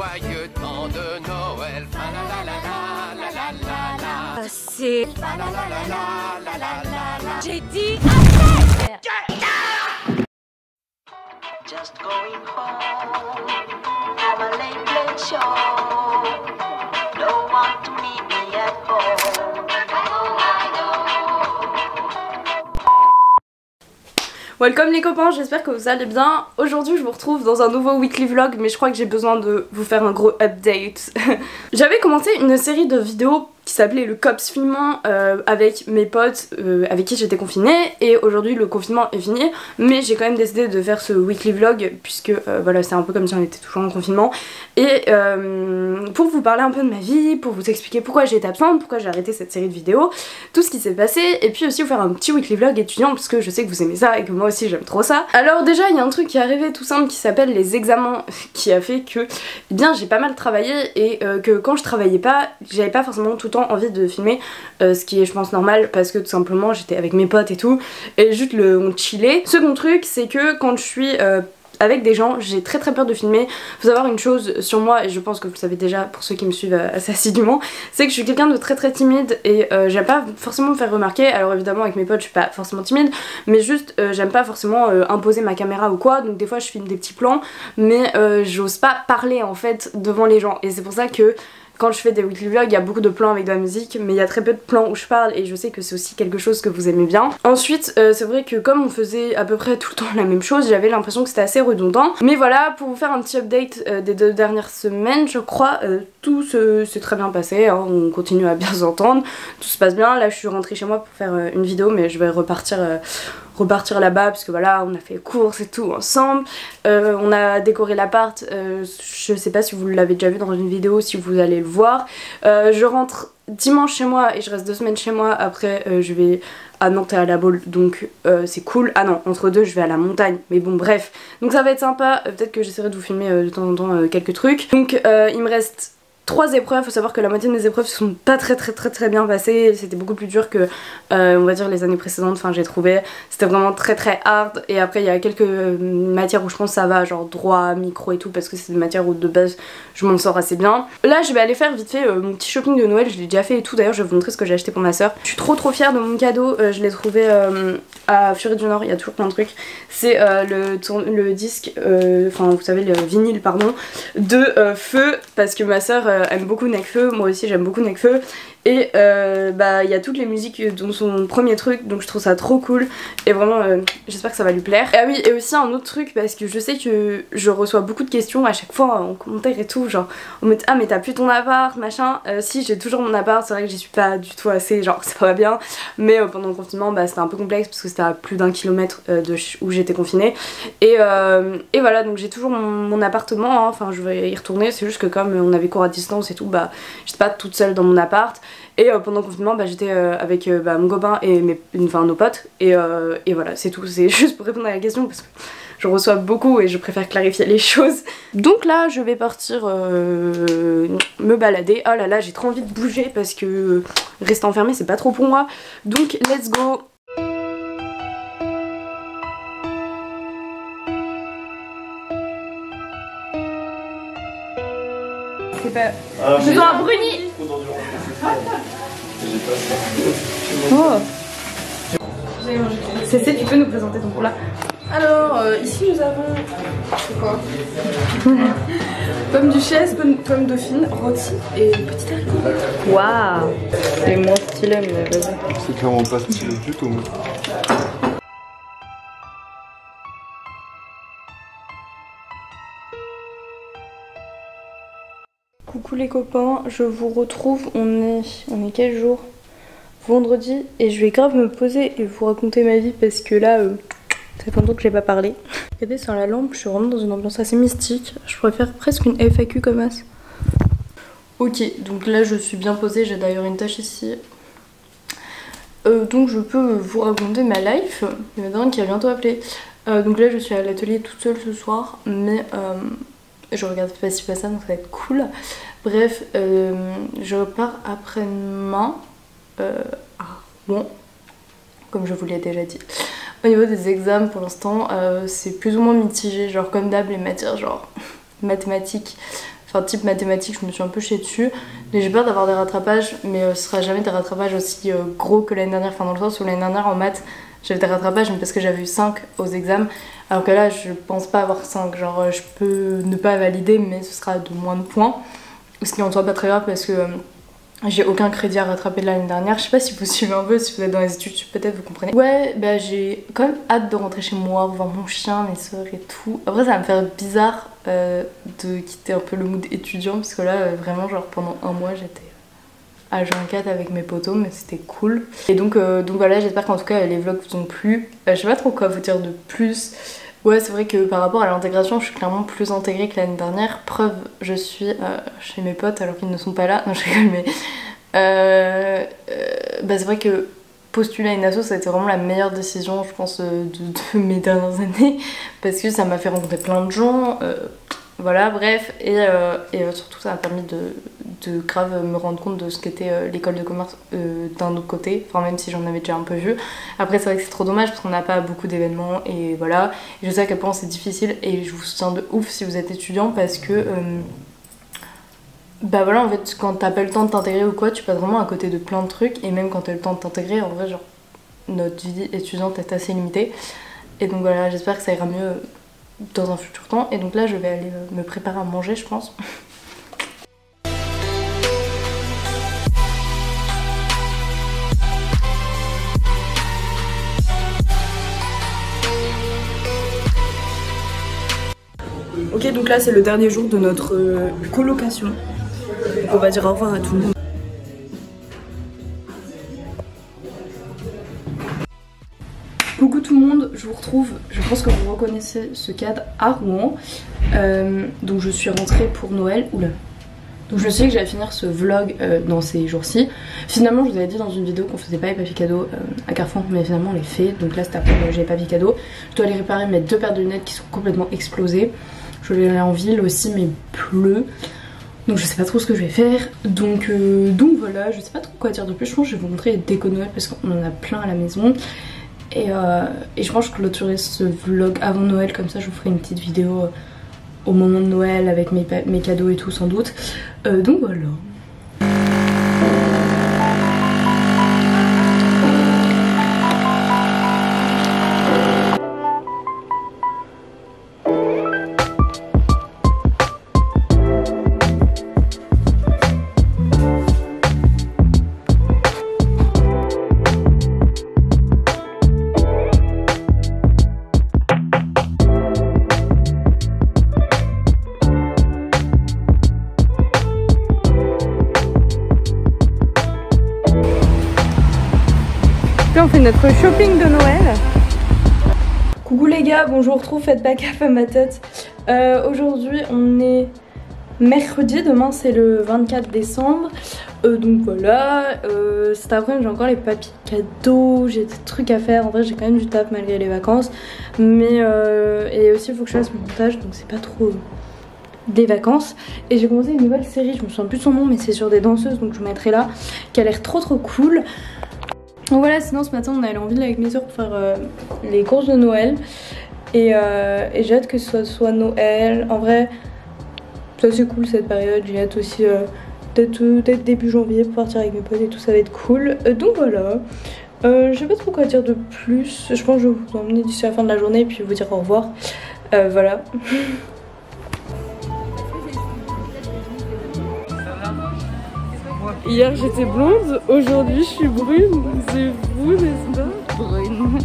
joyeux temps de Noël. C'est... J'ai dit... Just going home from a late show. No one to meet me at home. Welcome les copains, j'espère que vous allez bien. Aujourd'hui je vous retrouve dans un nouveau weekly vlog, mais je crois que j'ai besoin de vous faire un gros update. J'avais commencé une série de vidéos qui s'appelait le Cops filmant avec mes potes avec qui j'étais confinée, et aujourd'hui le confinement est fini, mais j'ai quand même décidé de faire ce weekly vlog puisque voilà, c'est un peu comme si on était toujours en confinement, et pour vous parler un peu de ma vie, pour vous expliquer pourquoi j'ai été absente, pourquoi j'ai arrêté cette série de vidéos, tout ce qui s'est passé, et puis aussi vous faire un petit weekly vlog étudiant parce que je sais que vous aimez ça et que moi aussi j'aime trop ça. Alors déjà il y a un truc qui est arrivé tout simple qui s'appelle les examens, qui a fait que eh bien j'ai pas mal travaillé, et que quand je travaillais pas, j'avais pas forcément tout envie de filmer, ce qui est je pense normal parce que tout simplement j'étais avec mes potes et tout, et juste on chillait. Second truc, c'est que quand je suis avec des gens, j'ai très peur de filmer. Faut savoir une chose sur moi, et je pense que vous le savez déjà pour ceux qui me suivent assez assidûment, c'est que je suis quelqu'un de très timide, et j'aime pas forcément me faire remarquer. Alors évidemment avec mes potes je suis pas forcément timide, mais juste j'aime pas forcément imposer ma caméra ou quoi, donc des fois je filme des petits plans, mais j'ose pas parler en fait devant les gens, et c'est pour ça que quand je fais des weekly vlogs, il y a beaucoup de plans avec de la musique, mais il y a très peu de plans où je parle, et je sais que c'est aussi quelque chose que vous aimez bien. Ensuite, c'est vrai que comme on faisait à peu près tout le temps la même chose, j'avais l'impression que c'était assez redondant. Mais voilà, pour vous faire un petit update des 2 dernières semaines, je crois, tout s'est très bien passé, hein, on continue à bien s'entendre, tout se passe bien. Là je suis rentrée chez moi pour faire une vidéo, mais je vais repartir là-bas parce que voilà, on a fait courses et tout ensemble, on a décoré l'appart, je sais pas si vous l'avez déjà vu dans une vidéo, si vous allez le voir. Je rentre dimanche chez moi et je reste 2 semaines chez moi, après je vais à Nantes et à La Baule, donc c'est cool. Ah non, entre deux je vais à la montagne, mais bon bref, donc ça va être sympa. Peut-être que j'essaierai de vous filmer de temps en temps quelques trucs. Donc il me reste 3 épreuves. Faut savoir que la moitié de mes épreuves se sont pas très bien passées, c'était beaucoup plus dur que on va dire les années précédentes, enfin j'ai trouvé, c'était vraiment très hard. Et après il y a quelques matières où je pense que ça va, genre droit, micro et tout, parce que c'est des matières où de base je m'en sors assez bien. Là je vais aller faire vite fait mon petit shopping de Noël, je l'ai déjà fait et tout, d'ailleurs je vais vous montrer ce que j'ai acheté pour ma soeur. Je suis trop fière de mon cadeau, je l'ai trouvé à Fury du Nord, il y a toujours plein de trucs. C'est le disque, enfin vous savez le vinyle pardon, de Feu, parce que ma soeur aime beaucoup Nekfeu, moi aussi j'aime beaucoup Nekfeu, et bah il y a toutes les musiques dans son premier truc, donc je trouve ça trop cool, et vraiment j'espère que ça va lui plaire. Et ah oui, et aussi un autre truc, parce que je sais que je reçois beaucoup de questions à chaque fois en commentaire et tout, genre on me dit ah mais t'as plus ton appart machin. Si, j'ai toujours mon appart, c'est vrai que j'y suis pas du tout assez, genre ça va bien, mais pendant le confinement bah c'était un peu complexe parce que c'était à plus d'1 kilomètre de où j'étais confinée, et voilà, donc j'ai toujours mon appartement, hein. Enfin je vais y retourner, c'est juste que comme on avait cours à distance et tout, bah j'étais pas toute seule dans mon appart, et pendant le confinement bah j'étais avec mon copain et nos potes, et voilà, c'est tout, c'est juste pour répondre à la question parce que je reçois beaucoup et je préfère clarifier les choses. Donc là je vais partir me balader. Oh là là, j'ai trop envie de bouger parce que rester enfermée c'est pas trop pour moi, donc let's go. C'est pas... Je dois un bruni. Oh. Cécile, tu peux nous présenter ton plat? Alors, ici nous avons... C'est quoi? Pomme duchesse, pomme dauphine, rôti et petit haricot. Waouh! C'est moins stylé, mais vas-y. C'est clairement pas stylé du tout. Coucou les copains, je vous retrouve, on est quel jour? Vendredi, et je vais grave me poser et vous raconter ma vie parce que là, ça fait longtemps que j'ai pas parlé. Regardez sur la lampe, je suis vraiment dans une ambiance assez mystique, je pourrais faire presque une FAQ comme ça. Ok, donc là je suis bien posée, j'ai d'ailleurs une tâche ici. Donc je peux vous raconter ma life, il y en a un qui a bientôt appelé. Donc là je suis à l'atelier toute seule ce soir, mais je regarde pas si pas ça, donc ça va être cool. Bref, je repars après-demain. Bon, comme je vous l'ai déjà dit. Au niveau des examens pour l'instant, c'est plus ou moins mitigé, genre comme d'hab les matières genre mathématiques, enfin type mathématiques, je me suis un peu chiée dessus. Et j'ai peur d'avoir des rattrapages, mais ce sera jamais des rattrapages aussi gros que l'année dernière, enfin dans le sens où l'année dernière en maths j'avais des rattrapages mais parce que j'avais eu 5 aux examens, alors que là je pense pas avoir 5, genre je peux ne pas valider mais ce sera de moins de points, ce qui en soit pas très grave parce que j'ai aucun crédit à rattraper de l'année dernière. Je sais pas si vous suivez un peu, si vous êtes dans les études, peut-être vous comprenez. Ouais, bah j'ai quand même hâte de rentrer chez moi, revoir mon chien, mes soeurs et tout. Après ça va me faire bizarre de quitter un peu le mood étudiant parce que là vraiment genre pendant un mois j'étais H24 avec mes potos, mais c'était cool. Et donc voilà, j'espère qu'en tout cas les vlogs vous ont plu. Je sais pas trop quoi vous dire de plus. Ouais, c'est vrai que par rapport à l'intégration, je suis clairement plus intégrée que l'année dernière. Preuve, je suis chez mes potes alors qu'ils ne sont pas là. Non, je rigole, mais bah, c'est vrai que postuler à une asso, ça a été vraiment la meilleure décision, je pense, de mes dernières années, parce que ça m'a fait rencontrer plein de gens. Voilà, bref, et surtout ça m'a permis de grave me rendre compte de ce qu'était l'école de commerce d'un autre côté, enfin même si j'en avais déjà un peu vu. Après c'est vrai que c'est trop dommage parce qu'on n'a pas beaucoup d'événements et voilà, et je sais à quel point c'est difficile et je vous soutiens de ouf si vous êtes étudiant parce que bah voilà, en fait quand t'as pas le temps de t'intégrer ou quoi, tu passes vraiment à côté de plein de trucs, et même quand t'as le temps de t'intégrer, en vrai genre notre vie étudiante est assez limitée, et donc voilà, j'espère que ça ira mieux dans un futur temps. Et donc là je vais aller me préparer à manger je pense. Ok, donc là c'est le dernier jour de notre colocation. On va dire au revoir à tout le monde. Coucou tout le monde, je vous retrouve, je pense que vous reconnaissez ce cadre à Rouen. Donc je suis rentrée pour Noël, oula. Donc je sais que j'allais finir ce vlog dans ces jours-ci. Finalement je vous avais dit dans une vidéo qu'on faisait pas les papiers cadeaux à Carrefour, mais finalement on les fait. Donc là c'était après que j'ai les papiers cadeaux. Je dois aller réparer mes 2 paires de lunettes qui sont complètement explosées. Je vais aller en ville aussi mais il pleut. Donc je sais pas trop ce que je vais faire. Donc voilà, je sais pas trop quoi dire de plus. Je pense que je vais vous montrer les décos Noël parce qu'on en a plein à la maison. Et je pense que je clôturerai ce vlog avant Noël, comme ça je vous ferai une petite vidéo au moment de Noël avec mes cadeaux et tout sans doute. Donc voilà. On fait notre shopping de Noël. Coucou les gars, bon je vous retrouve, faites pas gaffe à ma tête. Aujourd'hui on est mercredi, demain c'est le 24 décembre. Donc voilà, cet après-midi j'ai encore les papiers cadeaux, j'ai des trucs à faire. En vrai j'ai quand même du taf malgré les vacances. Mais et aussi il faut que je fasse mon montage, donc c'est pas trop des vacances. Et j'ai commencé une nouvelle série, je me souviens plus de son nom mais c'est sur des danseuses, donc je vous mettrai là, qui a l'air trop cool. Donc voilà, sinon ce matin on est allé en ville avec mes soeurs pour faire les courses de Noël. Et j'ai hâte que ce soit Noël. En vrai, ça c'est cool cette période. J'ai hâte aussi d'être début janvier pour partir avec mes potes et tout, ça va être cool. Donc voilà, je sais pas trop quoi dire de plus. Je pense que je vais vous emmener d'ici la fin de la journée et puis vous dire au revoir. Voilà. Hier j'étais blonde, aujourd'hui je suis brune, c'est vous n'est-ce pas? Brune.